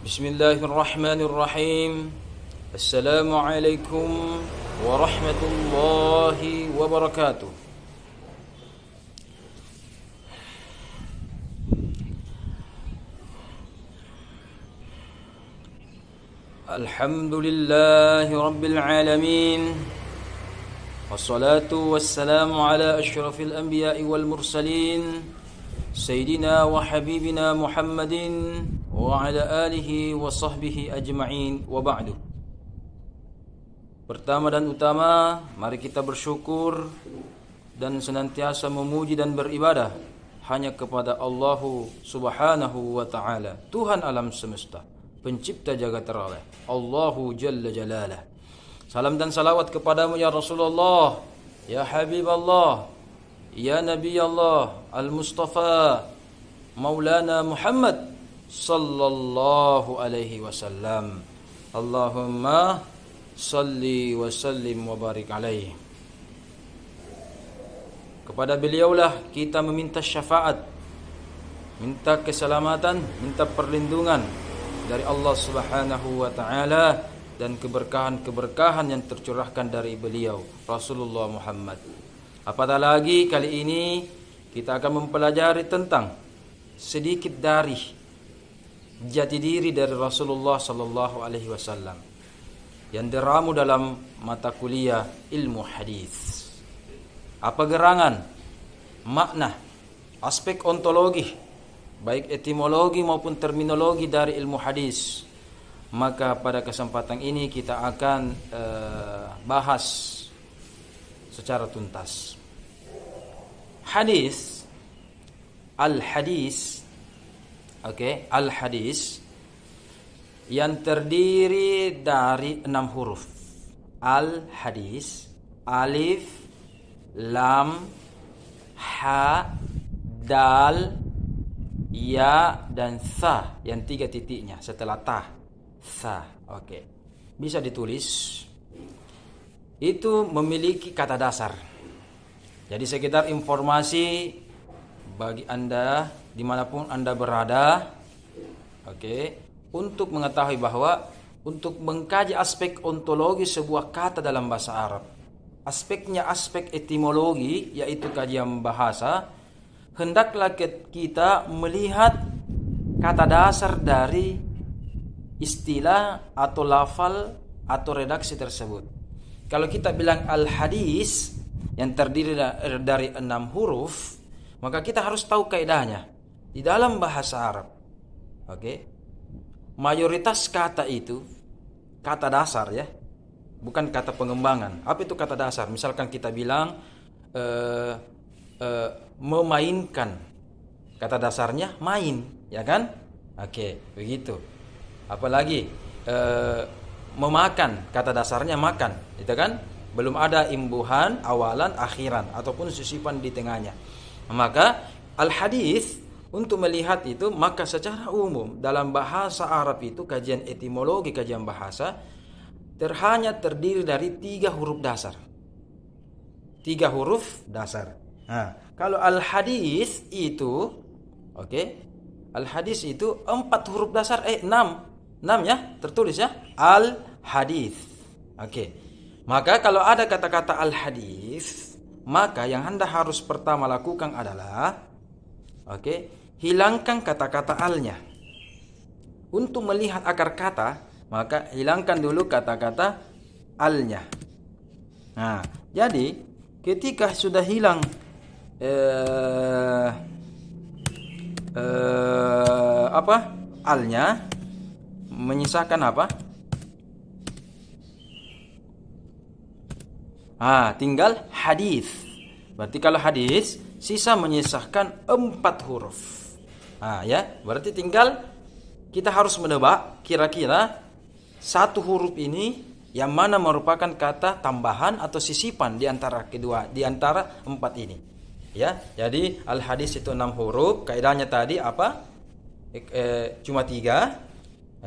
Bismillahirrahmanirrahim. Assalamualaikum warahmatullahi wabarakatuh. Alhamdulillahi rabbil alamin. Wassalatu wassalamu ala asyrafil anbiya'i wal mursalin Sayyidina wa habibina Muhammadin wa ala alihi wa sahbihi ajma'in wa ba'du. Pertama dan utama, mari kita bersyukur dan senantiasa memuji dan beribadah hanya kepada Allah Subhanahu wa ta'ala, Tuhan alam semesta, pencipta jagat raya, Allahu Jalla Jalalah. Salam dan salawat kepadamu ya Rasulullah, ya Habib Allah, ya Nabi Allah, Al-Mustafa, Maulana Muhammad sallallahu alaihi wasallam. Allahumma salli wa sallim wa barik alaihi. Kepada beliaulah kita meminta syafaat, minta keselamatan, minta perlindungan dari Allah Subhanahu wa taala dan keberkahan-keberkahan yang tercurahkan dari beliau Rasulullah Muhammad. Apatah lagi kali ini kita akan mempelajari tentang sedikit dari jati diri dari Rasulullah sallallahu alaihi wasallam yang diramu dalam mata kuliah ilmu hadis. Apa gerangan, makna, aspek ontologi, baik etimologi maupun terminologi dari ilmu hadis. Maka pada kesempatan ini kita akan bahas secara tuntas. Hadis, al-hadis, al-hadis yang terdiri dari 6 huruf. Al-hadis, alif, lam, ha, dal, ya dan tha yang 3 titiknya setelah ta. Tha, bisa ditulis. Itu memiliki kata dasar. Jadi sekitar informasi bagi Anda dimanapun Anda berada, untuk mengetahui bahwa untuk mengkaji aspek ontologi sebuah kata dalam bahasa Arab, aspeknya aspek etimologi, yaitu kajian bahasa, hendaklah kita melihat kata dasar dari istilah atau lafal atau redaksi tersebut. Kalau kita bilang al-hadis yang terdiri dari 6 huruf, maka kita harus tahu kaidahnya di dalam bahasa Arab. Mayoritas kata itu kata dasar ya, bukan kata pengembangan. Apa itu kata dasar? Misalkan kita bilang memainkan, kata dasarnya main, ya kan? Begitu. Apalagi memakan, kata dasarnya makan, itu kan? Belum ada imbuhan, awalan, akhiran ataupun sisipan di tengahnya. Maka al-hadis untuk melihat itu, maka secara umum dalam bahasa Arab itu kajian etimologi, kajian bahasa hanya terdiri dari 3 huruf dasar. 3 huruf dasar. Kalau al-hadis itu al-hadis itu 4 huruf dasar, 6 ya, tertulis ya, al-hadis. Maka kalau ada kata-kata al-hadis, maka yang Anda harus pertama lakukan adalah hilangkan kata-kata al-nya. Untuk melihat akar kata, maka hilangkan dulu kata-kata al-nya. Jadi ketika sudah hilang al-nya, menyisakan apa? Tinggal hadis. Berarti kalau hadis sisa menyisahkan 4 huruf. Berarti tinggal kita harus menebak kira-kira 1 huruf ini yang mana merupakan kata tambahan atau sisipan di antara 4 ini. Ya, jadi al hadis itu 6 huruf. Kaidahnya tadi apa? Cuma 3.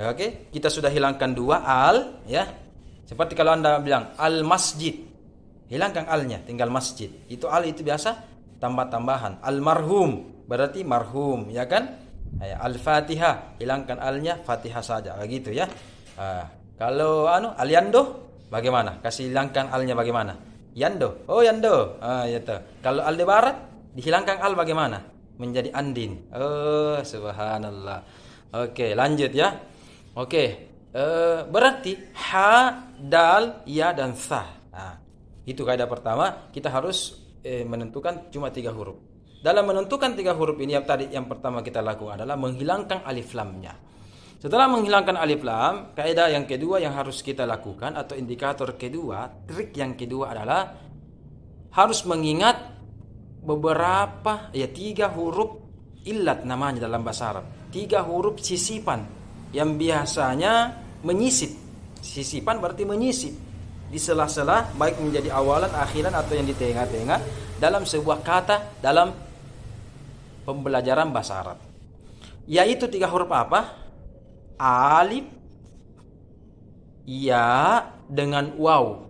Kita sudah hilangkan 2 al, ya. Seperti kalau Anda bilang al masjid, hilangkan al-nya, tinggal masjid. Itu al itu biasa tambah-tambahan. Al-marhum berarti marhum, ya kan? Al-Fatihah, hilangkan alnya, Fatihah saja, begitu ya. Kalau Aliando bagaimana? Kasih hilangkan alnya bagaimana? Yando. Oh, Yando. Itu. Kalau Aldebaran dihilangkan al bagaimana? Menjadi Andin. Oh, subhanallah. Oke, lanjut ya. Oke. Berarti ha, dal, ya dan sa. Itu kaidah pertama, kita harus menentukan cuma 3 huruf. Dalam menentukan 3 huruf ini yang pertama kita lakukan adalah menghilangkan alif lamnya. Setelah menghilangkan alif lam, kaidah yang kedua yang harus kita lakukan atau indikator kedua, trik yang kedua adalah harus mengingat beberapa 3 huruf illat namanya dalam bahasa Arab. 3 huruf sisipan yang biasanya menyisip. Sisipan berarti menyisip di sela-sela, baik menjadi awalan, akhiran atau yang di tengah-tengah dalam sebuah kata dalam pembelajaran bahasa Arab. Yaitu 3 huruf apa? Alif, ya dengan waw.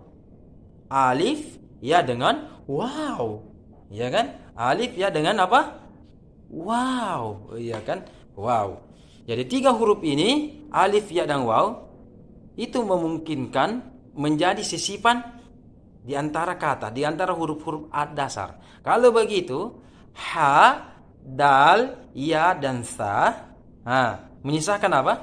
Alif, ya dengan waw. Ya kan? Alif, ya dengan apa? Waw. Iya kan? Waw. Jadi 3 huruf ini, alif, ya dan waw, itu memungkinkan menjadi sisipan di antara kata, di antara huruf-huruf dasar. Kalau begitu, ha, dal, ya dan sa, menyisakan apa?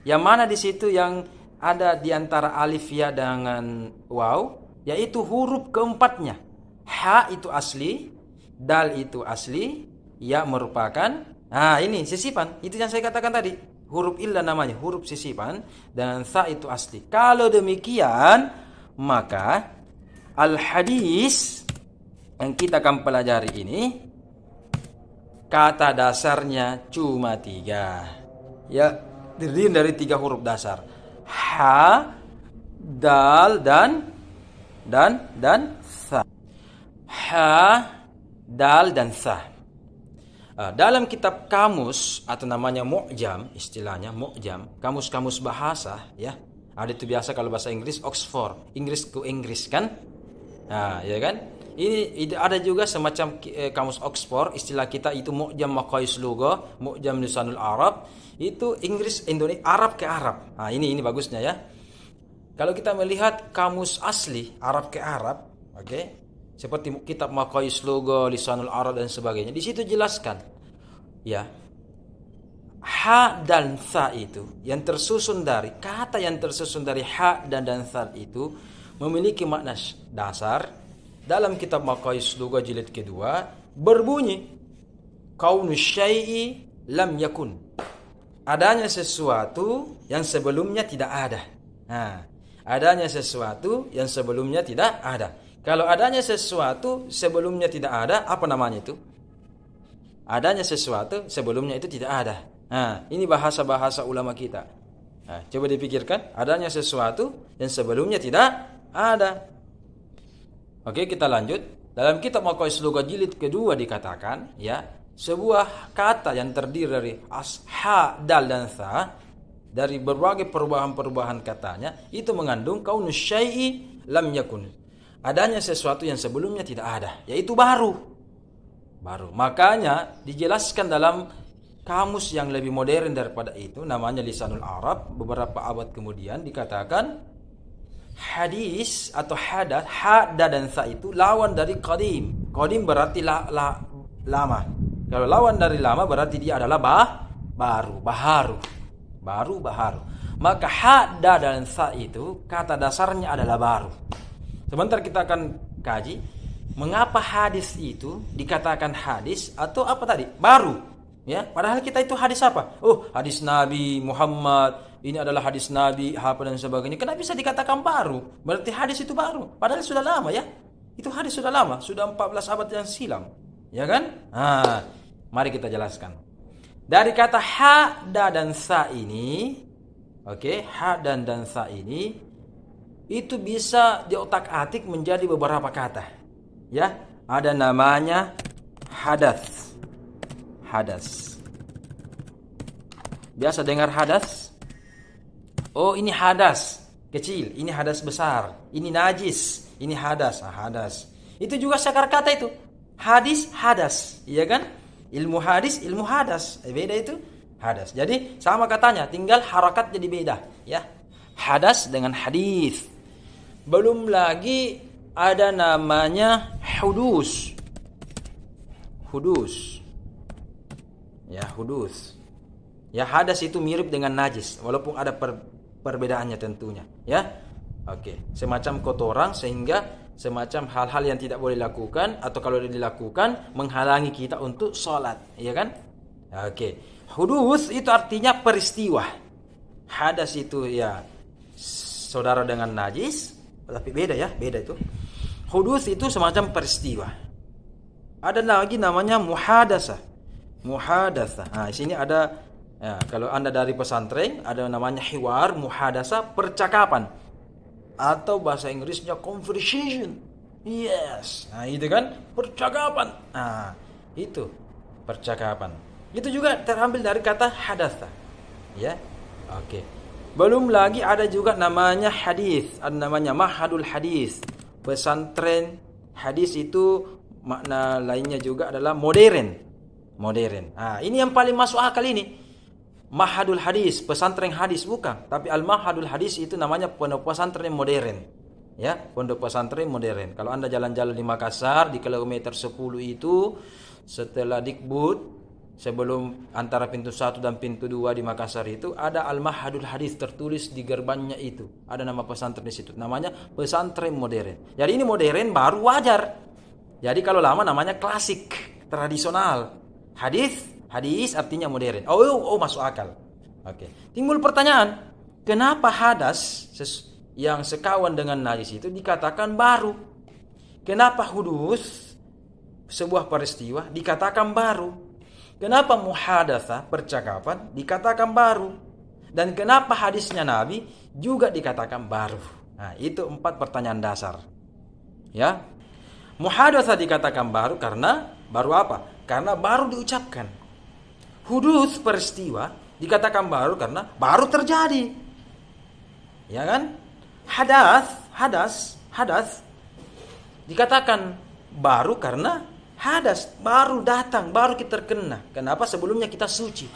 Yang mana di situ yang ada di antara alif, ya dengan waw, yaitu huruf keempatnya. Ha itu asli, dal itu asli, ya merupakan ini sisipan. Itu yang saya katakan tadi. Huruf illah namanya, huruf sisipan, dan sa itu asli. Kalau demikian, maka al-hadis yang kita akan pelajari ini kata dasarnya cuma 3. Ya, terdiri dari 3 huruf dasar. Ha, dal dan sa. Ha, dal dan sa. Dalam kitab kamus atau namanya mu'jam, istilahnya mu'jam, kamus-kamus bahasa ya. Ada itu biasa kalau bahasa Inggris Oxford, Inggris ke Inggris kan? Ya kan? Ini ada juga semacam kamus Oxford, istilah kita itu mu'jam maqais lugha, mu'jam lisanul Arab, itu Inggris Indonesia, Arab ke Arab. Ini bagusnya ya. Kalau kita melihat kamus asli Arab ke Arab, oke? Seperti kitab maqais lugha, lisanul Arab dan sebagainya. Di situ jelaskan ya. Ha dan sa itu yang tersusun dari kata yang tersusun dari ha dan sa itu memiliki makna dasar. Dalam kitab Maqais Lugha jilid kedua berbunyi kaunu syai'i lam yakun. Adanya sesuatu yang sebelumnya tidak ada. Adanya sesuatu yang sebelumnya tidak ada. Kalau adanya sesuatu sebelumnya tidak ada, apa namanya itu? Adanya sesuatu sebelumnya itu tidak ada. Ini bahasa-bahasa ulama kita. Coba dipikirkan, adanya sesuatu yang sebelumnya tidak ada. Oke, kita lanjut. Dalam kitab Maqais Lugha jilid kedua dikatakan, ya, sebuah kata yang terdiri dari ha, dal dan sa, dari berbagai perubahan-perubahan katanya, itu mengandung kaunu syai'i lam yakun. Adanya sesuatu yang sebelumnya tidak ada, yaitu baru. Makanya dijelaskan dalam kamus yang lebih modern daripada itu, namanya Lisanul Arab, beberapa abad kemudian dikatakan hadis atau hadas, hada dan sa itu lawan dari qadim. Qadim berarti lama. Kalau lawan dari lama berarti dia adalah baharu. Maka hada dan sa itu kata dasarnya adalah baru. Sebentar kita akan kaji mengapa hadis itu dikatakan hadis atau apa tadi? Baru. Ya, padahal kita itu hadis apa? Oh, hadis Nabi Muhammad. Ini adalah hadis Nabi, apa dan sebagainya. Kenapa bisa dikatakan baru? Berarti hadis itu baru. Padahal sudah lama ya. Itu hadis sudah lama, sudah 14 abad yang silam. Ya kan? Mari kita jelaskan. Dari kata ha, da dan sa ini, oke, ha dan sa ini itu bisa diotak-atik menjadi beberapa kata. Ya, ada namanya hadas. Biasa dengar hadas? Oh, ini hadas kecil, ini hadas besar, ini najis, ini hadas. Itu juga sakar kata itu. Hadis, hadas, iya kan? Ilmu hadis, ilmu hadas. Beda itu. Hadas. Jadi sama katanya, tinggal harakat jadi beda, ya. Hadas dengan hadis. Belum lagi ada namanya hudus. Hudus. Ya, hudus. Ya, hadas itu mirip dengan najis, walaupun ada perbedaannya tentunya, ya. Oke, semacam kotoran sehingga semacam hal-hal yang tidak boleh dilakukan atau kalau dilakukan menghalangi kita untuk sholat, ya kan? Oke, hudus itu artinya peristiwa. Hadas itu ya saudara dengan najis, tapi beda ya, beda itu. Hudus itu semacam peristiwa. Ada lagi namanya muhadasah. Muhadasah. Nah, di sini ada ya, kalau Anda dari pesantren ada namanya hiwar, muhadasah, percakapan. Atau bahasa Inggrisnya conversation. Yes. Nah, itu kan percakapan. Nah, itu percakapan. Itu juga terambil dari kata hadatsa. Ya. Oke. Belum lagi ada juga namanya hadis, ada namanya mahadul hadis. Pesantren hadis itu makna lainnya juga adalah modern. Modern. Nah, ini yang paling masuk akal ini. Mahadul hadis, pesantren hadis bukan, tapi al-mahadul hadis itu namanya pondok pesantren modern. Ya, pondok pesantren modern. Kalau Anda jalan-jalan di Makassar di kilometer 10 itu setelah Dikbud, sebelum antara pintu 1 dan pintu 2 di Makassar itu ada al-mahadul hadis tertulis di gerbangnya itu. Ada nama pesantren di situ. Namanya pesantren modern. Jadi ini modern baru wajar. Jadi kalau lama namanya klasik, tradisional. Hadis artinya modern. Oh, masuk akal. Oke. Timbul pertanyaan, kenapa hadas yang sekawan dengan najis itu dikatakan baru? Kenapa hudus sebuah peristiwa dikatakan baru? Kenapa muhadatsah percakapan dikatakan baru? Dan kenapa hadisnya Nabi juga dikatakan baru? Nah, itu 4 pertanyaan dasar. Ya. Muhadatsah dikatakan baru karena baru apa? Karena baru diucapkan. Hudus peristiwa dikatakan baru karena baru terjadi. Ya kan? Hadas dikatakan baru karena hadas baru datang, baru kita terkena. Kenapa? Sebelumnya kita suci.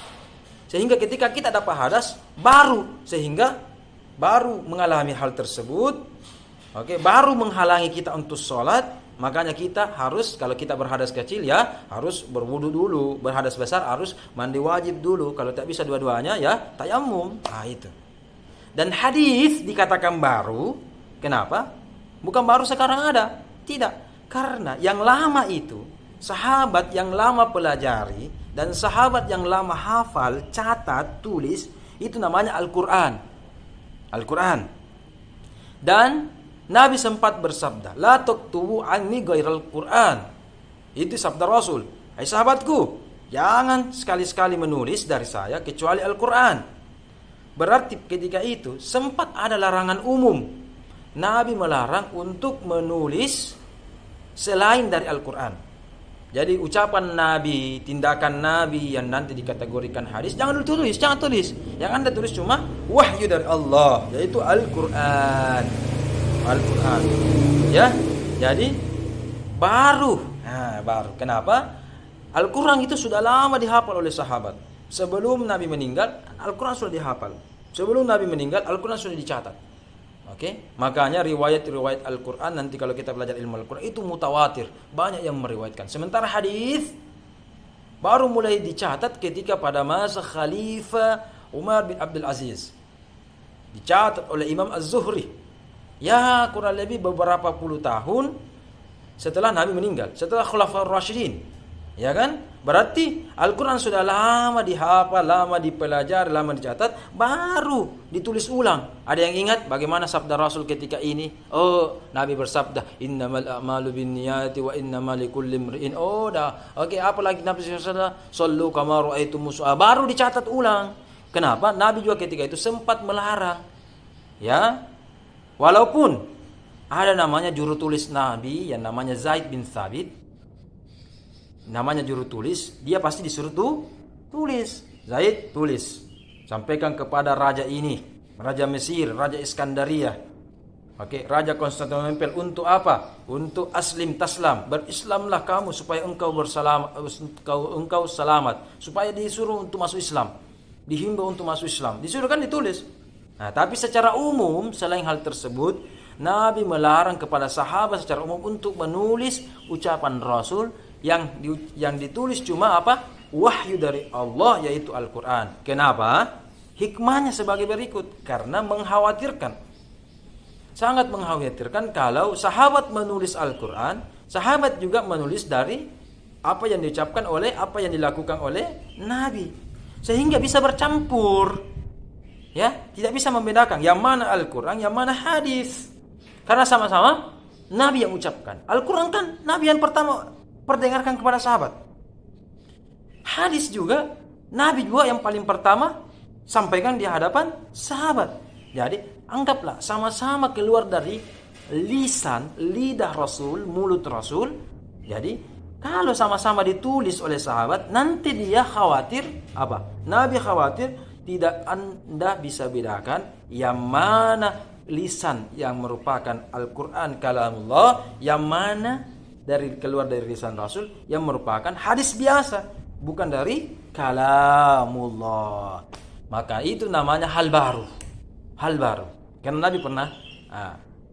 Sehingga ketika kita dapat hadas baru, sehingga baru mengalami hal tersebut. Oke, baru menghalangi kita untuk sholat. Makanya kita harus, kalau kita berhadas kecil ya harus berwudu dulu, berhadas besar harus mandi wajib dulu. Kalau tak bisa dua-duanya ya tayamum. Nah, itu. Dan hadis dikatakan baru, kenapa? Bukan baru sekarang ada, tidak. Karena yang lama itu sahabat yang lama pelajari dan sahabat yang lama hafal, catat, tulis, itu namanya Al-Qur'an. Al-Qur'an. Dan Nabi sempat bersabda, "La taktubu anni ghairal Qur'an." Itu sabda Rasul. Hai sahabatku, jangan sekali-sekali menulis dari saya kecuali Al-Qur'an. Berarti ketika itu sempat ada larangan umum. Nabi melarang untuk menulis selain dari Al-Qur'an. Jadi ucapan Nabi, tindakan Nabi yang nanti dikategorikan hadis jangan ditulis, jangan tulis. Yang Anda tulis cuma wahyu dari Allah, yaitu Al-Qur'an. Al-Quran. Ya, jadi baru. Nah, baru. Kenapa? Al-Quran itu sudah lama dihafal oleh sahabat. Sebelum Nabi meninggal, Al-Quran sudah dihafal. Sebelum Nabi meninggal, Al-Quran sudah dicatat. Oke? Makanya riwayat-riwayat Al-Quran nanti kalau kita belajar ilmu Al-Quran itu mutawatir, banyak yang meriwayatkan. Sementara hadis baru mulai dicatat ketika pada masa Khalifah Umar bin Abdul Aziz. Dicatat oleh Imam Az-Zuhri. Ya, kurang lebih beberapa puluh tahun setelah Nabi meninggal, setelah Khulafaur Rasyidin. Ya kan? Berarti Al-Quran sudah lama dihafal, lama dipelajari, lama dicatat, baru ditulis ulang. Ada yang ingat bagaimana sabda Rasul ketika ini? Oh, Nabi bersabda, "Innamal a'malu binniyati wa innamal likulli imri'in." Oh, dah. Oke, apa lagi Nabi sallallahu sallu kama ra'aitumus. Baru dicatat ulang. Kenapa? Nabi juga ketika itu sempat melarang. Ya. Walaupun ada namanya juru tulis Nabi yang namanya Zaid bin Thabit. Namanya juru tulis, dia pasti disuruh tulis. Zaid tulis. Sampaikan kepada raja ini, Raja Mesir, Raja Iskandaria. Oke, Raja Konstantinopel untuk apa? Untuk aslim taslam, berislamlah kamu supaya engkau selamat, supaya disuruh untuk masuk Islam. dihimbau untuk masuk Islam. Disuruh kan ditulis. Nah, tapi secara umum selain hal tersebut, Nabi melarang kepada sahabat secara umum untuk menulis ucapan Rasul yang ditulis cuma apa? Wahyu dari Allah, yaitu Al-Quran. Kenapa? Hikmahnya sebagai berikut. Karena mengkhawatirkan, sangat mengkhawatirkan kalau sahabat menulis Al-Quran, sahabat juga menulis dari apa yang diucapkan oleh, apa yang dilakukan oleh Nabi, sehingga bisa bercampur, ya, tidak bisa membedakan yang mana Al-Quran, yang mana hadis, karena sama-sama Nabi yang ucapkan. Al-Quran kan Nabi yang pertama perdengarkan kepada sahabat, hadis juga Nabi juga yang paling pertama sampaikan di hadapan sahabat. Jadi anggaplah sama-sama keluar dari lidah Rasul, mulut Rasul. Jadi kalau sama-sama ditulis oleh sahabat, nanti dia khawatir apa? Nabi khawatir tidak Anda bisa bedakan yang mana lisan yang merupakan Al-Quran kalamullah, yang mana keluar dari lisan Rasul yang merupakan hadis biasa, bukan dari kalamullah. Maka itu namanya hal baru. Hal baru. Karena Nabi pernah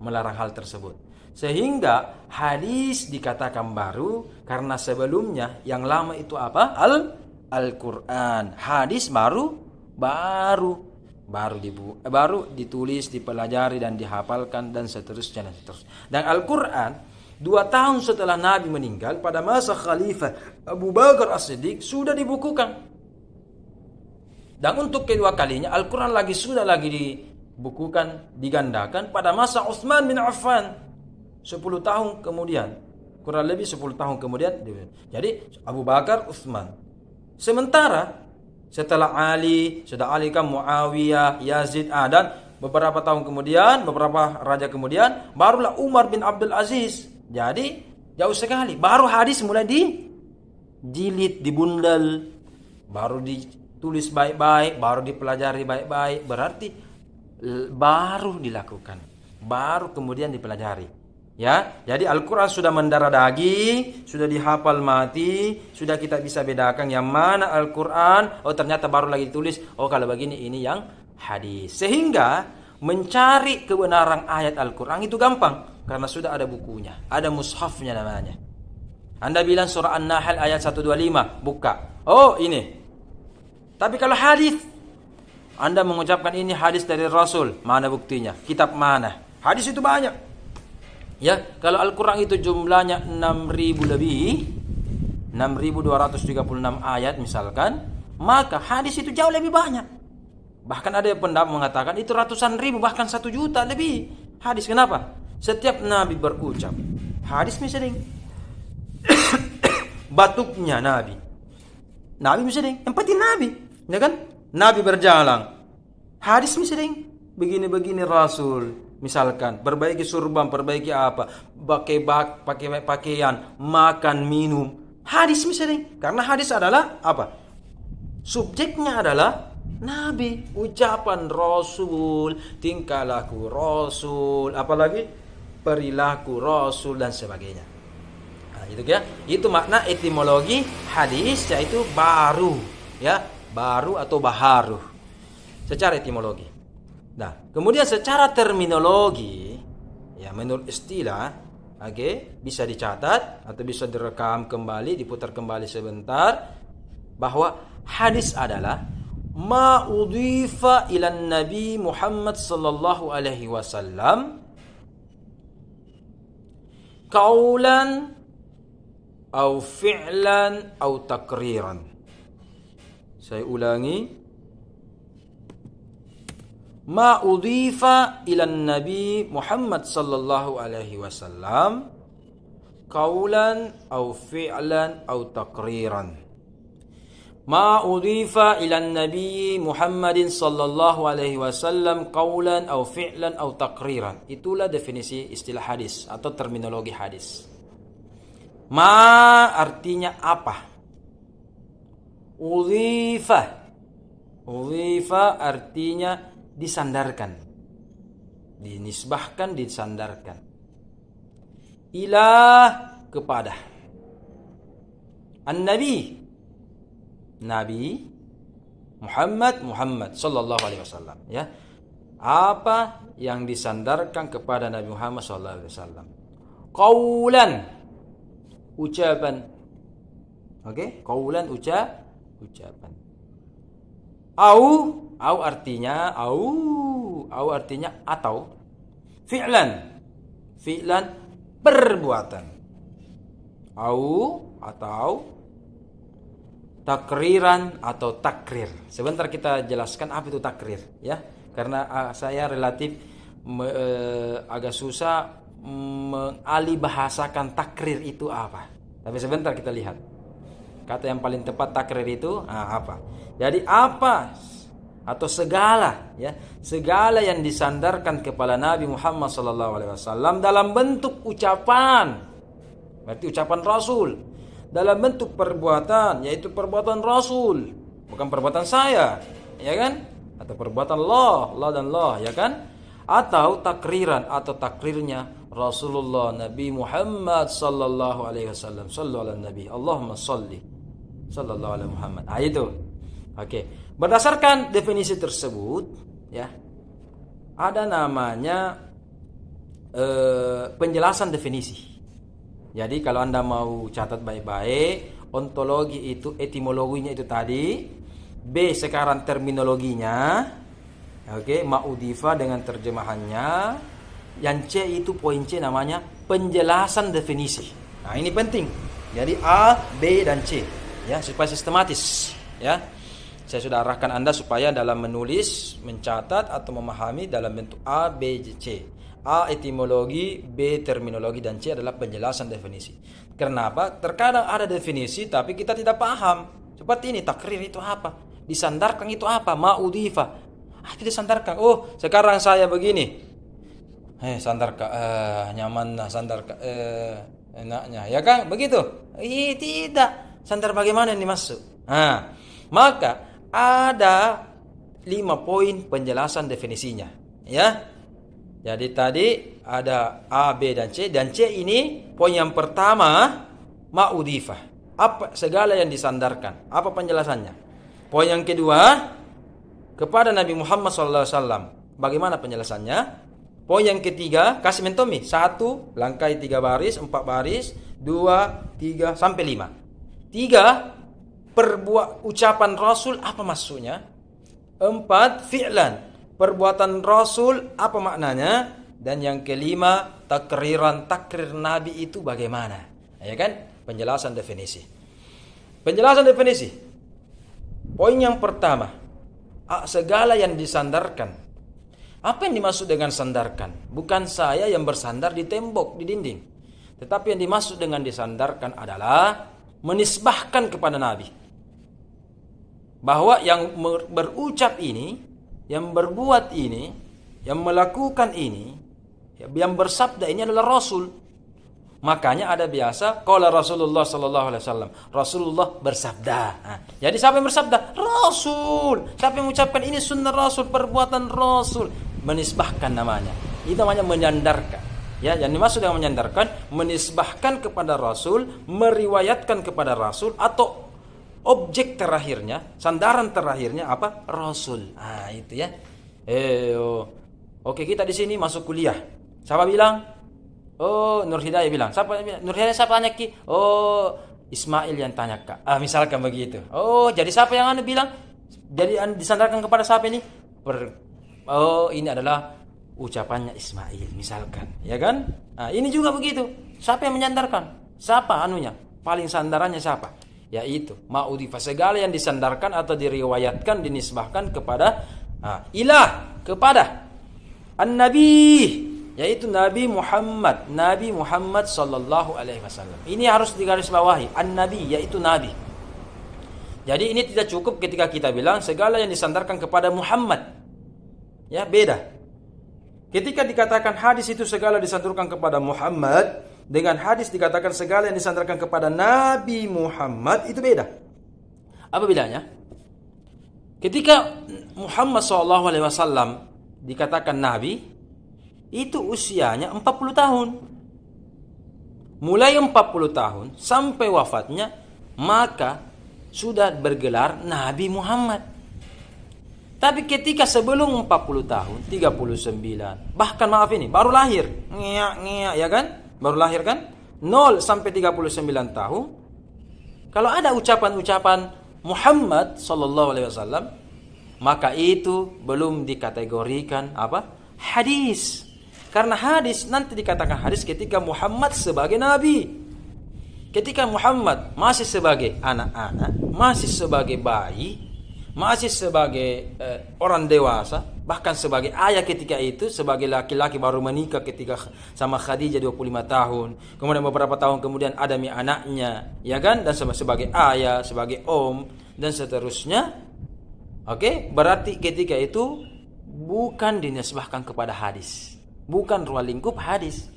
melarang hal tersebut. Sehingga hadis dikatakan baru karena sebelumnya yang lama itu apa? Al-Quran. Hadis baru ditulis, dipelajari dan dihafalkan dan seterusnya. Dan Al-Quran 2 tahun setelah Nabi meninggal pada masa Khalifah Abu Bakar As-Siddiq sudah dibukukan. Dan untuk kedua kalinya Al-Quran sudah lagi dibukukan, digandakan pada masa Utsman bin Affan. 10 tahun kemudian, kurang lebih 10 tahun kemudian. Jadi Abu Bakar, Utsman. Sementara setelah Ali kan Muawiyah, Yazid, dan beberapa tahun kemudian, beberapa raja kemudian, barulah Umar bin Abdul Aziz. Jadi jauh sekali. Baru hadis mulai dijilid, dibundel, baru ditulis baik-baik, baru dipelajari baik-baik. Berarti baru dilakukan, baru kemudian dipelajari. Ya, jadi Al-Quran sudah mendarah daging, sudah dihafal mati, sudah kita bisa bedakan yang mana Al-Quran. Oh, ternyata baru lagi ditulis. Oh, kalau begini ini yang hadis. Sehingga mencari kebenaran ayat Al-Quran itu gampang karena sudah ada bukunya, ada mushafnya namanya. Anda bilang surah An-Nahl ayat 125, buka. Oh, ini. Tapi kalau hadis, Anda mengucapkan ini hadis dari Rasul, mana buktinya? Kitab mana? Hadis itu banyak. Ya, kalau Al-Quran itu jumlahnya 6.000 lebih, 6.236 ayat misalkan, maka hadis itu jauh lebih banyak. Bahkan ada yang pendapat mengatakan itu ratusan ribu, bahkan 1 juta lebih hadis. Kenapa? Setiap Nabi berucap, hadis misalnya batuknya Nabi misalnya, yang penting Nabi, ya kan? Nabi berjalan, hadis misalnya begini-begini Rasul. Misalkan perbaiki surban, perbaiki apa, pakai pakaian, makan, minum. Hadis misalnya, karena hadis adalah apa? Subjeknya adalah Nabi, ucapan Rasul, tingkah laku Rasul, apalagi perilaku Rasul dan sebagainya. Nah, itu ya. Itu makna etimologi hadis, yaitu baru, ya, baru atau baharu. Secara etimologi. Nah, kemudian secara terminologi, ya, menurut istilah, bisa dicatat atau bisa direkam kembali, diputar kembali sebentar, bahwa hadis adalah ma udhifa ila Nabi Muhammad sallallahu alaihi wasallam qaulan au fi'lan au takriran. Saya ulangi. Ma udhifa ila Nabi Muhammad sallallahu alaihi wasallam qaulan au fi'lan au takriran. Ma udhifa ila Nabi Muhammadin sallallahu alaihi wasallam qaulan au fi'lan au takriran. Itulah definisi istilah hadis atau terminologi hadis. Ma artinya apa? Udhifa artinya disandarkan, dinisbahkan, disandarkan. Ilah kepada. An-Nabi, Nabi. Muhammad sallallahu alaihi wasallam, ya. Apa yang disandarkan kepada Nabi Muhammad sallallahu alaihi wasallam? Qaulan, ucapan. Oke, qaulan ucapan. Au artinya atau. Fi'lan perbuatan. Atau takriran atau takrir. Sebentar kita jelaskan apa itu takrir, ya. Karena saya relatif agak susah mengalihbahasakan takrir itu apa. Tapi sebentar kita lihat. Kata yang paling tepat takrir itu apa? Jadi apa atau segala, ya, segala yang disandarkan kepada Nabi Muhammad SAW dalam bentuk ucapan, berarti ucapan Rasul, dalam bentuk perbuatan, yaitu perbuatan Rasul, bukan perbuatan saya, ya kan? Atau perbuatan Allah dan Allah, ya kan? Atau takriran atau takrirnya Rasulullah Nabi Muhammad sallallahu alaihi wasallam. Sallu ala Nabi. Allahumma salli sallallahu alaihi Muhammad. Itu. Oke. Berdasarkan definisi tersebut, ya, ada namanya penjelasan definisi. Jadi kalau Anda mau catat baik-baik, ontologi itu etimologinya itu tadi, B sekarang terminologinya, oke, ma'udifa dengan terjemahannya, yang C itu poin C namanya penjelasan definisi. Nah, ini penting. Jadi A, B dan C, ya, supaya sistematis, ya. Saya sudah arahkan Anda supaya dalam menulis, mencatat atau memahami dalam bentuk A, B, C. A etimologi, B terminologi, dan C adalah penjelasan definisi. Kenapa? Terkadang ada definisi tapi kita tidak paham. Seperti ini, takrir itu apa? Disandarkan itu apa? Ma'udifa. Itu disandarkan. Oh, sekarang saya begini. Sandarkan, nyaman, sandarkan, enaknya, ya kan? Begitu? Tidak. Sandar bagaimana yang dimaksud? Maka ada 5 poin penjelasan definisinya, ya. Jadi tadi ada A, B dan C, dan C ini poin yang pertama ma'udifah. Apa segala yang disandarkan? Apa penjelasannya? Poin yang kedua kepada Nabi Muhammad SAW. Bagaimana penjelasannya? Poin yang ketiga kasih mentomi 1 langkai 3 baris, 4 baris, 2, 3 sampai 5. 3 ucapan Rasul apa maksudnya? 4 fi'lan, perbuatan Rasul apa maknanya? Dan yang kelima takrir Nabi itu bagaimana? Ya kan? Penjelasan definisi. Poin yang pertama, segala yang disandarkan. Apa yang dimaksud dengan sandarkan? Bukan saya yang bersandar di tembok, di dinding. Tetapi yang dimaksud dengan disandarkan adalah menisbahkan kepada Nabi. Bahwa yang berucap ini, yang berbuat ini, yang melakukan ini, yang bersabda ini adalah Rasul. Makanya ada biasa qala Rasulullah sallallahu alaihi wasallam. Rasulullah bersabda. Jadi siapa yang bersabda? Rasul. Siapa yang mengucapkan ini sunnah Rasul, perbuatan Rasul, menisbahkan namanya. Itu namanya menyandarkan. Ya, yang dimaksud dengan menyandarkan, menisbahkan kepada Rasul, meriwayatkan kepada Rasul, atau objek terakhirnya, sandaran terakhirnya apa? Rasul. Itu ya. Oke, kita di sini masuk kuliah. Siapa bilang? Oh, Nur Hidayah bilang. Siapa bilang? Nur Hidayah siapa tanya ki? Oh, Ismail yang tanya kak. Misalkan begitu. Oh, jadi siapa yang anda bilang? Jadi disandarkan kepada siapa ini? Ini adalah ucapannya Ismail, misalkan, ya kan? Ini juga begitu. Siapa yang menyandarkan? Siapa anunya? Paling sandarannya siapa? Yaitu ma'udifah, segala yang disandarkan atau diriwayatkan, dinisbahkan kepada ilah, kepada an-nabi, yaitu Nabi Muhammad sallallahu alaihi wasallam. Ini harus digarisbawahi, an-nabi yaitu nabi. Jadi ini tidak cukup ketika kita bilang segala yang disandarkan kepada Muhammad. Ya, beda. Ketika dikatakan hadis itu segala disandarkan kepada Muhammad, dengan hadis dikatakan segala yang disandarkan kepada Nabi Muhammad, itu beda. Apa bedanya? Ketika Muhammad SAW dikatakan Nabi, itu usianya 40 tahun. Mulai 40 tahun sampai wafatnya, maka sudah bergelar Nabi Muhammad. Tapi ketika sebelum 40 tahun, 39, bahkan maaf ini, baru lahir. Ngiak, ya kan? Baru lahir kan? 0 sampai 39 tahun. Kalau ada ucapan-ucapan Muhammad sallallahu alaihi wasallam, maka itu belum dikategorikan apa? Hadis. Karena hadis nanti dikatakan hadis ketika Muhammad sebagai nabi. Ketika Muhammad masih sebagai anak-anak, masih sebagai bayi, masih sebagai orang dewasa, bahkan sebagai ayah ketika itu, sebagai laki-laki baru menikah ketika sama Khadijah 25 tahun. Kemudian beberapa tahun kemudian ada anaknya, ya kan? Dan sebagai ayah, sebagai om dan seterusnya. Oke, berarti ketika itu bukan dinisbahkan kepada hadis. Bukan ruang lingkup hadis.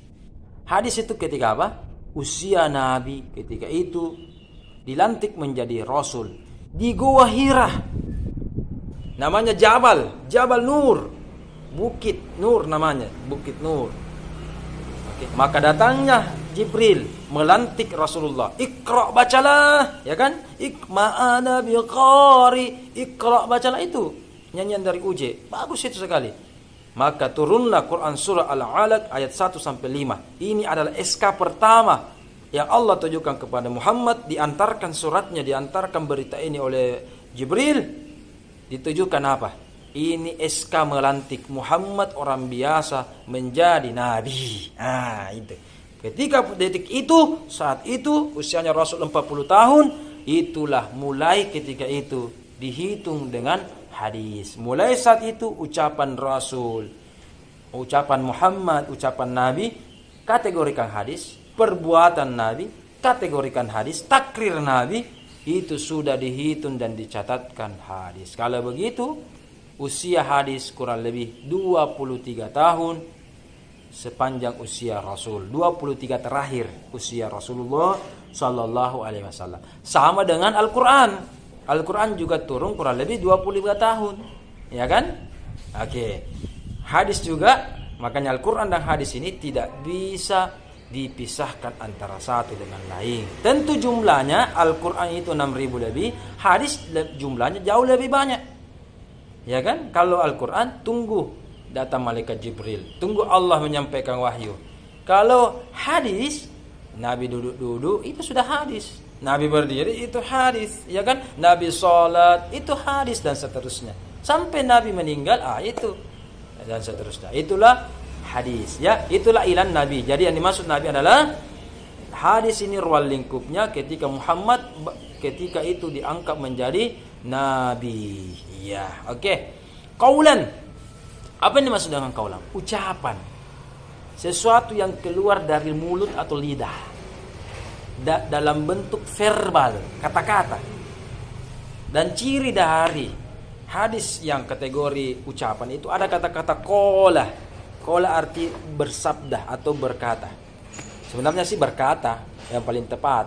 Hadis itu ketika apa? Usia Nabi ketika itu dilantik menjadi rasul di Gua Hira. Namanya Jabal Nur. Bukit Nur namanya, Bukit Nur. Oke, maka datangnya Jibril melantik Rasulullah. Iqra, bacalah, ya kan? Ma'ana biqari. Iqra, bacalah, itu nyanyian dari UJ. Bagus itu sekali. Maka turunlah Quran surah Al-Alaq ayat 1 sampai 5. Ini adalah SK pertama yang Allah tujukan kepada Muhammad, diantarkan suratnya, diantarkan berita ini oleh Jibril. Ditujukan apa? Ini SK melantik Muhammad orang biasa menjadi nabi. Itu. Ketika detik itu, saat itu usianya Rasul 40 tahun, itulah mulai ketika itu dihitung dengan hadis. Mulai saat itu ucapan Rasul, ucapan Muhammad, ucapan Nabi kategorikan hadis, perbuatan Nabi kategorikan hadis, takrir Nabi itu sudah dihitung dan dicatatkan hadis. Kalau begitu, usia hadis kurang lebih 23 tahun sepanjang usia Rasul. 23 terakhir usia Rasulullah sallallahu alaihi wasallam. Sama dengan Al-Qur'an. Al-Qur'an juga turun kurang lebih 25 tahun. Ya kan? Oke. Hadis juga, makanya Al-Qur'an dan hadis ini tidak bisa dipisahkan antara satu dengan lain. Tentu jumlahnya Al-Quran itu 6.000 lebih, hadis jumlahnya jauh lebih banyak. Ya kan? Kalau Al-Quran tunggu datang malaikat Jibril, tunggu Allah menyampaikan wahyu. Kalau hadis, Nabi duduk-duduk itu sudah hadis. Nabi berdiri itu hadis, ya kan? Nabi sholat itu hadis dan seterusnya. Sampai Nabi meninggal, itu dan seterusnya. Itulah hadis, ya, itulah ilan Nabi. Jadi yang dimaksud Nabi adalah hadis ini ruang lingkupnya ketika Muhammad ketika itu diangkat menjadi Nabi. Ya, oke. Qaulan. Apa yang dimaksud dengan qaulan? Ucapan. Sesuatu yang keluar dari mulut atau lidah. Dalam bentuk verbal, kata-kata. Dan ciri dari hadis yang kategori ucapan itu ada kata-kata qala. Qala arti bersabda atau berkata. Sebenarnya sih berkata yang paling tepat.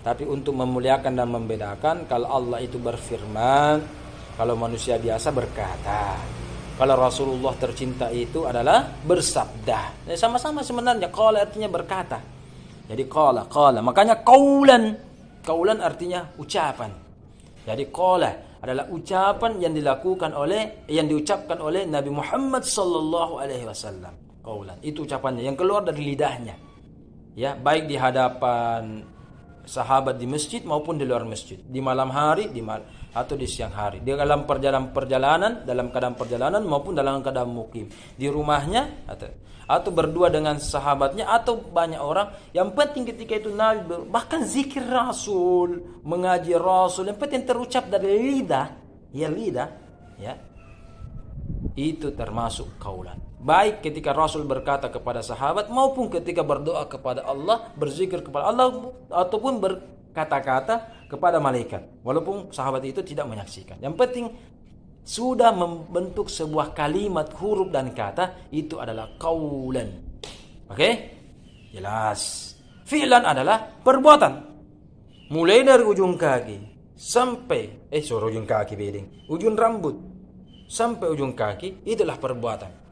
Tapi untuk memuliakan dan membedakan, kalau Allah itu berfirman, kalau manusia biasa berkata. Kalau Rasulullah tercinta itu adalah bersabda. Jadi sama-sama sebenarnya. Qala artinya berkata. Jadi qala. Makanya qaulan. Qaulan artinya ucapan. Jadi qala adalah ucapan yang diucapkan oleh Nabi Muhammad sallallahu alaihi wasallam. Qaulan itu ucapannya yang keluar dari lidahnya. Ya, baik di hadapan sahabat di masjid maupun di luar masjid, di malam hari, atau di siang hari, di dalam perjalanan maupun dalam keadaan mukim, di rumahnya atau berdua dengan sahabatnya atau banyak orang. Yang penting ketika itu Nabi bahkan zikir Rasul, mengaji Rasul, yang penting terucap dari lidah, ya. Itu termasuk qaulan. Baik ketika Rasul berkata kepada sahabat maupun ketika berdoa kepada Allah, berzikir kepada Allah ataupun berkata-kata kepada malaikat. Walaupun sahabat itu tidak menyaksikan. Yang penting sudah membentuk sebuah kalimat, huruf dan kata, itu adalah qaulan. Oke? Jelas. Fi'lan adalah perbuatan. Mulai dari ujung kaki sampai ujung kaki beding, ujung rambut sampai ujung kaki, itulah perbuatan.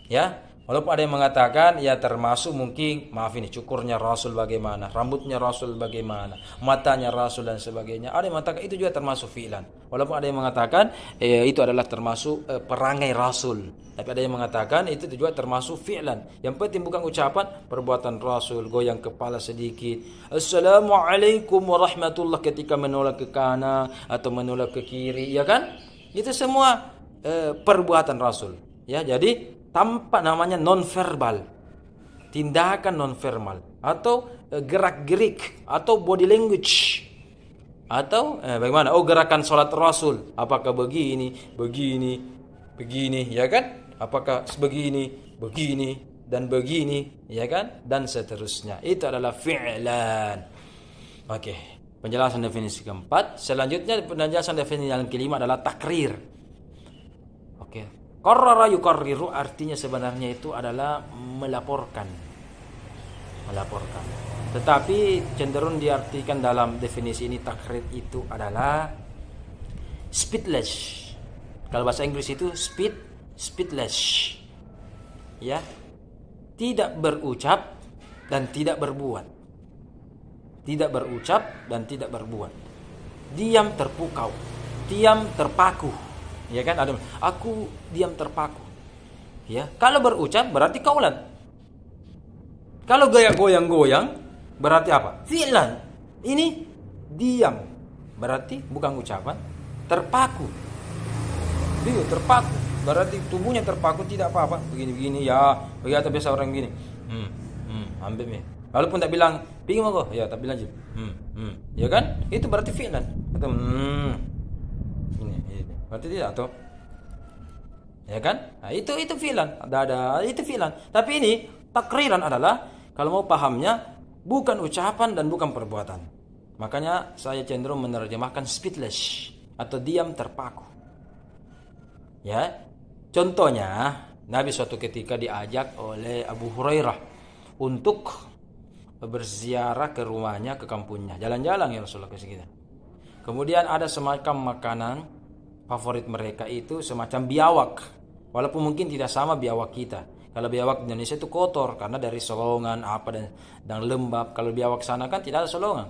Ya, Walaupun ada yang mengatakan ya termasuk mungkin, maaf ini, cukurnya Rasul bagaimana, rambutnya Rasul bagaimana, matanya Rasul dan sebagainya. Ada yang mengatakan itu juga termasuk fi'lan. Walaupun ada yang mengatakan itu adalah termasuk perangai Rasul. Tapi ada yang mengatakan itu juga termasuk fi'lan. Yang penting bukan ucapan, perbuatan Rasul, goyang kepala sedikit. Assalamualaikum warahmatullah ketika menolak ke kanan atau menolak ke kiri, ya kan? Itu semua perbuatan Rasul. Ya, jadi tampak namanya non-verbal, tindakan non-verbal, atau gerak-gerik, atau body language, atau bagaimana? Oh, gerakan sholat Rasul, apakah begini, ya kan? Apakah begini, dan begini, ya kan? Dan seterusnya. Itu adalah fi'lan. Oke, penjelasan definisi keempat. Selanjutnya penjelasan definisi yang kelima adalah takrir. Oke. Qarrara yuqarriru artinya sebenarnya itu adalah melaporkan. Tetapi cenderung diartikan dalam definisi ini takrir itu adalah speechless. Kalau bahasa Inggris itu speechless. Ya. Tidak berucap dan tidak berbuat. Diam terpukau, diam terpaku. Ya kan, ada aku diam terpaku. Ya, kalau berucap berarti kaulan. Kalau goyang-goyang berarti apa? Fi'lan. Ini diam berarti bukan ucapan, terpaku. Dia terpaku berarti tubuhnya terpaku, tidak apa-apa. Begini-begini ya, begitu biasa orang begini. Ambil nih. Walaupun tak bilang, "Pingin mau ya, tak bilang aja. Ya kan? Itu berarti fi'lan. Atau ini. Berarti tidak atau ya kan? Nah, itu fi'lan. Ada itu fi'lan. Tapi ini takriran adalah kalau mau pahamnya bukan ucapan dan bukan perbuatan. Makanya saya cenderung menerjemahkan speechless atau diam terpaku. Ya. Contohnya, Nabi suatu ketika diajak oleh Abu Hurairah untuk berziarah ke rumahnya, ke kampungnya. Jalan-jalan ya Rasulullah ke sekitar. Kemudian ada semacam makanan favorit mereka itu semacam biawak. Walaupun mungkin tidak sama biawak kita. Kalau biawak di Indonesia itu kotor karena dari solongan apa dan lembab. Kalau biawak sana kan tidak ada solongan.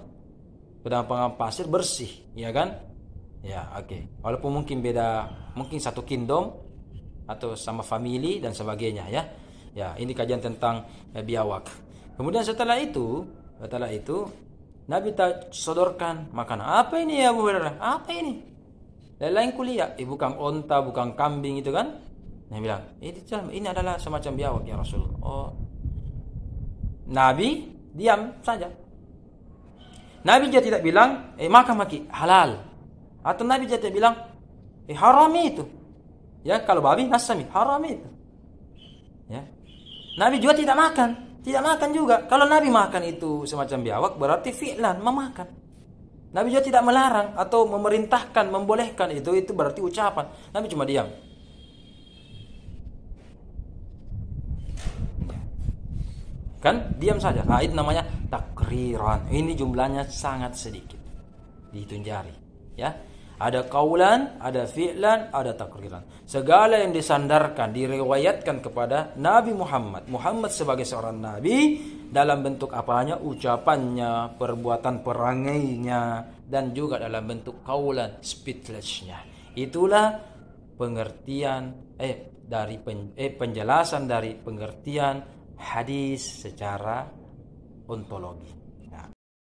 Padang pasir bersih, ya kan? Ya, oke. Walaupun mungkin beda, mungkin satu kingdom atau sama family dan sebagainya, ya. Ya, ini kajian tentang biawak. Kemudian setelah itu Nabi sodorkan makanan. Apa ini ya Abu Hurairah? Apa ini? Lain kuliah, bukan onta, bukan kambing itu kan? Nabi bilang, ini adalah semacam biawak ya Rasulullah. Oh, Nabi diam saja. Nabi juga tidak bilang, makan maki halal, atau Nabi juga tidak bilang, haram itu. Ya, kalau babi nasami haram itu. Ya, Nabi juga tidak makan juga. Kalau Nabi makan itu semacam biawak, berarti fi'lan memakan. Nabi juga tidak melarang atau memerintahkan, membolehkan, itu berarti ucapan. Nabi cuma diam. Kan diam saja. Nah, itu namanya takriran. Ini jumlahnya sangat sedikit. Dihitung jari, ya. Ada qaulan, ada fi'lan, ada takriran. Segala yang disandarkan, diriwayatkan kepada Nabi Muhammad sebagai seorang nabi dalam bentuk apanya? Ucapannya, perbuatan perangainya, dan juga dalam bentuk qaulan, speechlessnya. Itulah pengertian penjelasan dari pengertian hadis secara ontologi.